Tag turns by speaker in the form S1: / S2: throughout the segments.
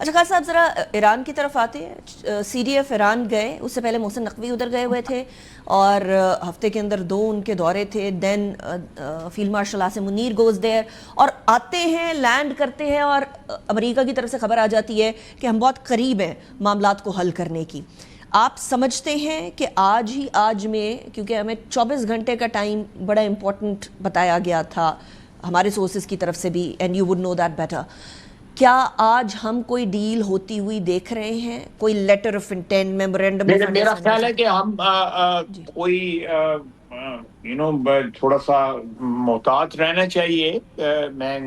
S1: اچھا خان صاحب ذرا ایران کی طرف آتے ہیں. سی ڈی ایف ایران گئے، اس سے پہلے محسن نقوی ادھر گئے ہوئے تھے اور ہفتے کے اندر 2 ان کے دورے تھے. Then field marshal Asim Munir goes there اور آتے ہیں، لینڈ کرتے ہیں اور امریکہ کی طرف سے خبر آ جاتی ہے کہ ہم بہت قریب ہیں معاملات کو حل کرنے کی. آپ سمجھتے ہیں کہ آج ہی آج میں، کیونکہ ہمیں 24 گھنٹے کا ٹائم بڑا امپورٹنٹ بتایا گیا تھا ہمارے سورسز کی طرف سے بھی، and you would know that better, کیا آج ہم کوئی ڈیل ہوتی ہوئی دیکھ رہے ہیں؟ کوئی letter of intent, memorandum of
S2: میرا خیال ہے
S1: انڈرسٹینڈنگ؟
S2: کہ ہم کوئی تھوڑا سا محتاط رہنا چاہیے.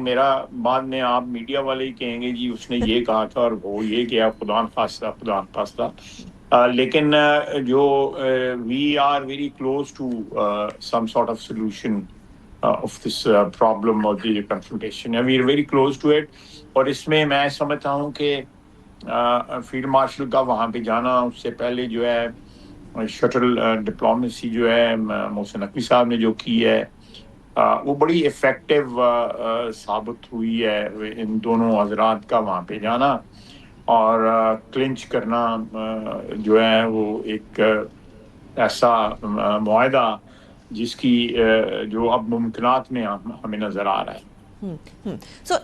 S2: میرا بعد میں آپ میڈیا والے ہی کہیں گے جی اس نے یہ کہا تھا اور وہ یہ کیا، خدا نخواستہ. لیکن جو we are very close to some sort of solution of this problem or the confrontation. We are very close to it. اور اس میں میں سمجھتا ہوں کہ فیلڈ مارشل کا وہاں پہ جانا، اس سے پہلے جو ہے شٹل ڈپلومیسی جو ہے محسن نقوی صاحب نے جو کی ہے وہ بڑی افیکٹو ثابت ہوئی ہے. ان دونوں حضرات کا وہاں پہ جانا اور کلنچ کرنا جو ہے وہ ایک ایسا معاہدہ جس کی جو اب ممکنات میں ہمیں نظر آ رہا ہے.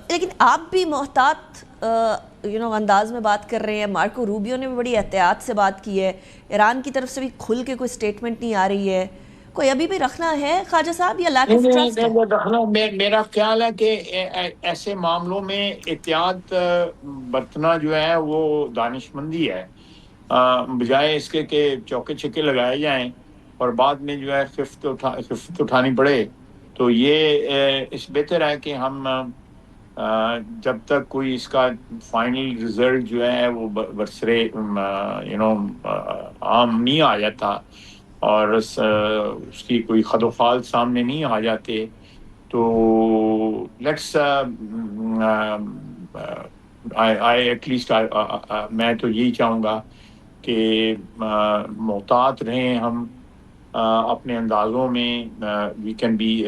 S1: لیکن آپ بھی محتاط انداز میں بات کر رہے ہیں. مارکو روبیو نے بھی بڑی احتیاط سے بات کی ہے. ایران کی طرف سے بھی کھل کے کوئی سٹیٹمنٹ نہیں آ رہی ہے. کوئی ابھی بھی رکھنا ہے خواجہ صاحب یا لیک آف ٹرسٹ ہے؟
S2: میرا خیال ہے کہ ایسے معاملوں میں احتیاط برتنا جو ہے وہ دانش مندی ہے، بجائے اس کے کہ چوکے چھکے لگائے جائیں اور بعد میں جو ہے خفت اٹھانی پڑے. تو یہ اس بہتر ہے کہ ہم جب تک کوئی اس کا فائنل رزلٹ جو ہے وہ برسرے عام نہیں آ جاتا اور اس کی کوئی خد و خال سامنے نہیں آ جاتے، تو لیٹس ایٹ لیسٹ میں تو یہی چاہوں گا کہ محتاط رہیں ہم اپنے اندازوں میں. وی کین بی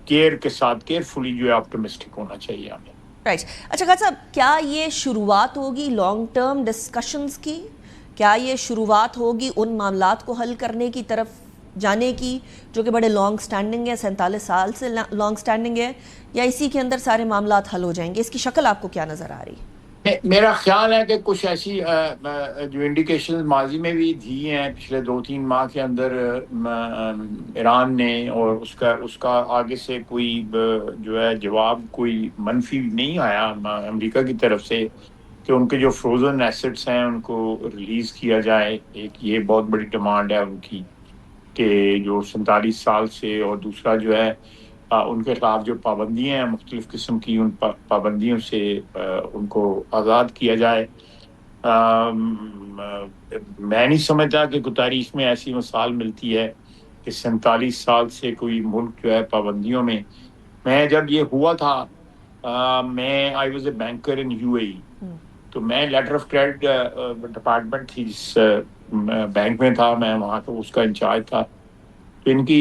S2: کیئر کے ساتھ کیئرفلی جو ہے آپٹمسٹک ہونا چاہیے ہمیں.
S1: رائٹ. اچھا خان صاحب، کیا یہ شروعات ہوگی لانگ ٹرم ڈسکشنز کی؟ کیا یہ شروعات ہوگی ان معاملات کو حل کرنے کی طرف جانے کی جو کہ بڑے لانگ سٹینڈنگ ہے، 47 سال سے لانگ سٹینڈنگ ہے، یا اسی کے اندر سارے معاملات حل ہو جائیں گے؟ اس کی شکل آپ کو کیا نظر آ رہی ہے؟
S2: میرا خیال ہے کہ کچھ ایسی جو انڈیکیشن ماضی میں بھی دی ہیں پچھلے 2-3 ماہ کے اندر ایران نے، اور اس کا آگے سے کوئی جو ہے جواب کوئی منفی نہیں آیا امریکہ کی طرف سے کہ ان کے جو فروزن ایسٹس ہیں ان کو ریلیز کیا جائے. ایک یہ بہت بڑی ڈیمانڈ ہے ان کی کہ جو 47 سال سے، اور دوسرا جو ہے ان کے خلاف جو پابندیاں ہیں مختلف قسم کی، ان پابندیوں سے ان کو آزاد کیا جائے. میں نہیں سمجھتا کہ کوئی تاریخ میں ایسی مثال ملتی ہے کہ 47 سال سے کوئی ملک جو ہے پابندیوں میں. میں جب یہ ہوا تھا میں I was a banker in U A E, تو میں لیٹر آف کریڈٹ ڈپارٹمنٹ تھی جس بینک میں تھا، میں وہاں کا اس کا انچارج تھا. تو ان کی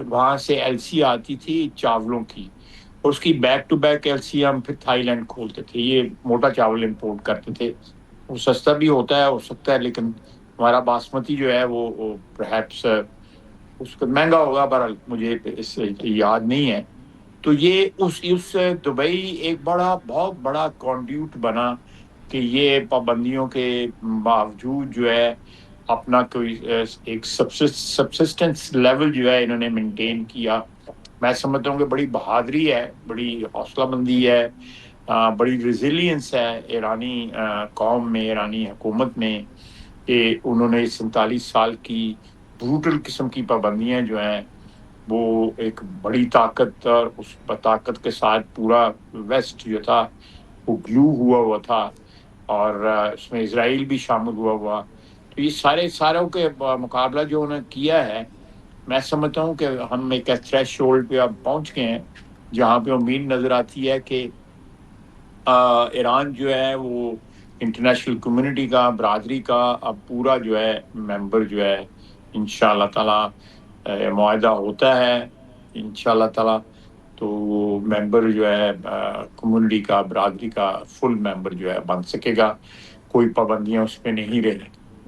S2: وہاں سے ایل سی آتی تھی چاولوں کی، اور اس کی بیک ٹو بیک ایل سی ہم پھر تھائی لینڈ کھولتے تھے. یہ موٹا چاول امپورٹ کرتے تھے، وہ سستا بھی ہوتا ہے ہو سکتا ہے، لیکن ہمارا باسمتی جو ہے وہ پرہیپس اس کا مہنگا ہوگا، بہرحال مجھے اس سے یاد نہیں ہے. تو یہ اس دبئی ایک بہت بڑا کانڈیوٹ بنا کہ یہ پابندیوں کے باوجود جو ہے اپنا کوئی ایک سبسسٹنس لیول جو ہے انہوں نے مینٹین کیا. میں سمجھتا ہوں کہ بڑی بہادری ہے، بڑی حوصلہ مندی ہے، بڑی ریزیلینس ہے ایرانی قوم میں، ایرانی حکومت میں، کہ انہوں نے 47 سال کی بروٹل قسم کی پابندیاں جو ہیں وہ ایک بڑی طاقت، اور اس طاقت کے ساتھ پورا ویسٹ جو تھا وہ گلو ہوا تھا، اور اس میں اسرائیل بھی شامل ہوا. تو یہ ساروں کے مقابلہ جو انہوں نے کیا ہے، میں سمجھتا ہوں کہ ہم ایک تھریش ہولڈ پہ اب پہنچ گئے ہیں جہاں پہ امید نظر آتی ہے کہ ایران جو ہے وہ انٹرنیشنل کمیونٹی کا، برادری کا اب پورا جو ہے ممبر جو ہے انشاءاللہ تعالی معاہدہ ہوتا ہے انشاءاللہ تعالی. تو وہ ممبر جو ہے کمیونٹی کا برادری کا فل ممبر جو ہے بن سکے گا, کوئی پابندیاں اس پہ نہیں رہے.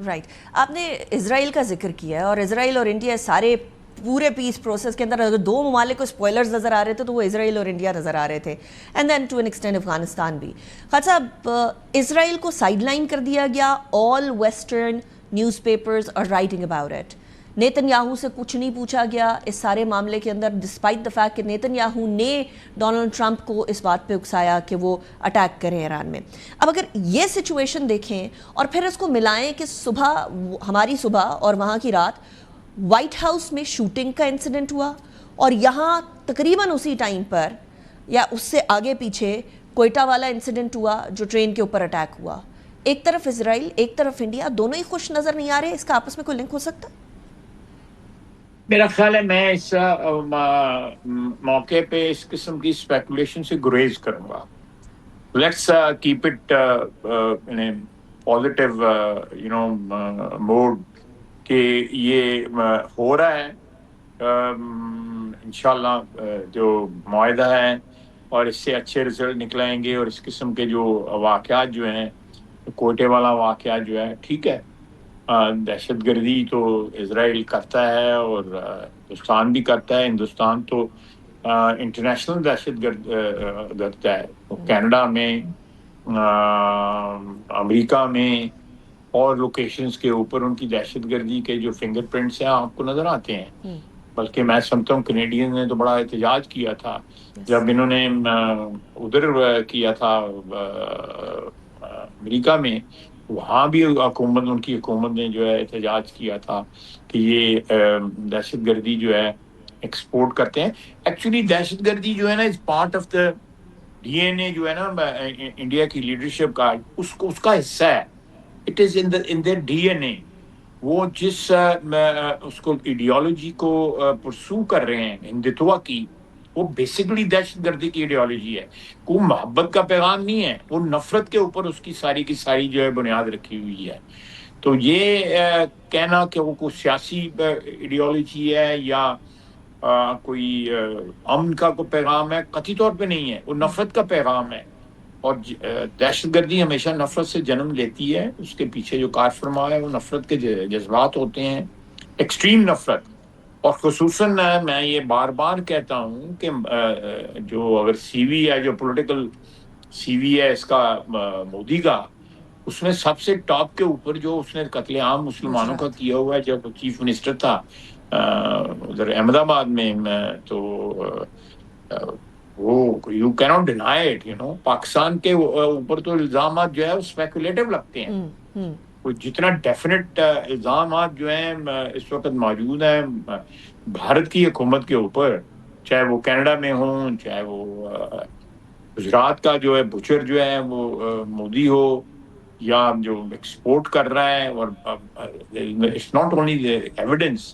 S1: رائٹ. آپ نے اسرائیل کا ذکر کیا ہے اور اسرائیل اور انڈیا سارے پورے پیس پروسیس کے اندر اگر دو ممالک کو اسپوائلرز نظر آ رہے تھے تو وہ اسرائیل اور انڈیا نظر آ رہے تھے, and then to an extent Afghanistan بھی. خالد صاحب, اسرائیل کو سائڈ لائن کر دیا گیا, all western news papers are writing about it. Netanyahu سے کچھ نہیں پوچھا گیا اس سارے معاملے کے اندر, ڈسپائٹ دا فیکٹ کہ نیتن یاہو نے ڈونلڈ ٹرمپ کو اس بات پہ اکسایا کہ وہ اٹیک کریں ایران میں. اب اگر یہ سچویشن دیکھیں اور پھر اس کو ملائیں کہ صبح, ہماری صبح اور وہاں کی رات وائٹ ہاؤس میں شوٹنگ کا انسیڈنٹ ہوا, اور یہاں تقریباً اسی ٹائم پر یا اس سے آگے پیچھے کوئٹہ والا انسیڈنٹ ہوا جو ٹرین کے اوپر اٹیک ہوا. ایک طرف اسرائیل, ایک طرف انڈیا, دونوں ہی خوش نظر نہیں آ رہے. اس کا آپس میں کوئی لنک ہو سکتا؟
S2: میرا خیال ہے میں اس موقع پہ اس قسم کی اسپیکولیشن سے گریز کروں گا. Let's keep it in a positive mood کہ یہ ہو رہا ہے. انشاءاللہ جو معاہدہ ہے اور اس سے اچھے رزلٹ نکلائیں گے, اور اس قسم کے جو واقعات جو ہیں, کوئٹے والا واقعہ جو ہے, ٹھیک ہے, دہشت گردی تو اسرائیل کرتا ہے اور ہندوستان بھی کرتا ہے. ہندوستان تو انٹرنیشنل دہشت گرد کرتا ہے, کینیڈا میں, امریکہ میں اور لوکیشنز کے اوپر ان کی دہشت گردی کے جو فنگر پرنٹس ہیں آپ کو نظر آتے ہیں. بلکہ میں سمجھتا ہوں کینیڈین نے تو بڑا احتجاج کیا تھا جب انہوں نے ادھر کیا تھا امریکہ میں, وہاں بھی حکومت, ان کی حکومت نے جو ہے احتجاج کیا تھا کہ یہ دہشت گردی جو ہے ایکسپورٹ کرتے ہیں. ایکچولی دہشت گردی جو ہے نا is part of the D N A جو ہے نا انڈیا کی لیڈرشپ کا, اس کا حصہ ہے. It is in their D N A. وہ جس اس کو ایڈیالوجی کو پرسو کر رہے ہیں ہندتوا کی, وہ بیسیکلی دہشت گردی کی ایڈیالوجی ہے. کوئی محبت کا پیغام نہیں ہے, وہ نفرت کے اوپر اس کی ساری کی ساری جو ہے بنیاد رکھی ہوئی ہے. تو یہ کہنا کہ وہ کوئی سیاسی ایڈیالوجی ہے یا کوئی امن کا کوئی پیغام ہے, قطعی طور پہ نہیں ہے. وہ نفرت کا پیغام ہے, اور دہشت گردی ہمیشہ نفرت سے جنم لیتی ہے. اس کے پیچھے جو کار فرما ہے وہ نفرت کے جذبات ہوتے ہیں, ایکسٹریم نفرت. اور خصوصاً میں یہ بار بار کہتا ہوں کہ جو اگر سی وی ہے, جو پولیٹیکل سی وی ہے اس کا مودی کا, اس میں سب سے ٹاپ کے اوپر جو اس نے قتل عام مسلمانوں کا کیا ہوا ہے جب چیف منسٹر تھا ادھر احمد آباد میں, تو وہ you can't deny it, Pakistan کے اوپر تو الزامات جو ہے وہ اسپیکولیٹو لگتے ہیں. جتنا ڈیفینٹ الزامات جو ہیں اس وقت موجود ہیں بھارت کی حکومت کے اوپر, چاہے وہ کینیڈا میں ہوں, چاہے وہ گجرات کا جو ہے بچر جو ہے وہ مودی ہو, یا جو ایکسپورٹ کر رہا ہے, اور اٹس ناٹ اونلی ایویڈنس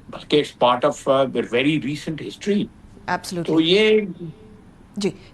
S2: بلکہ it's part of very recent history. تو یہ
S1: جی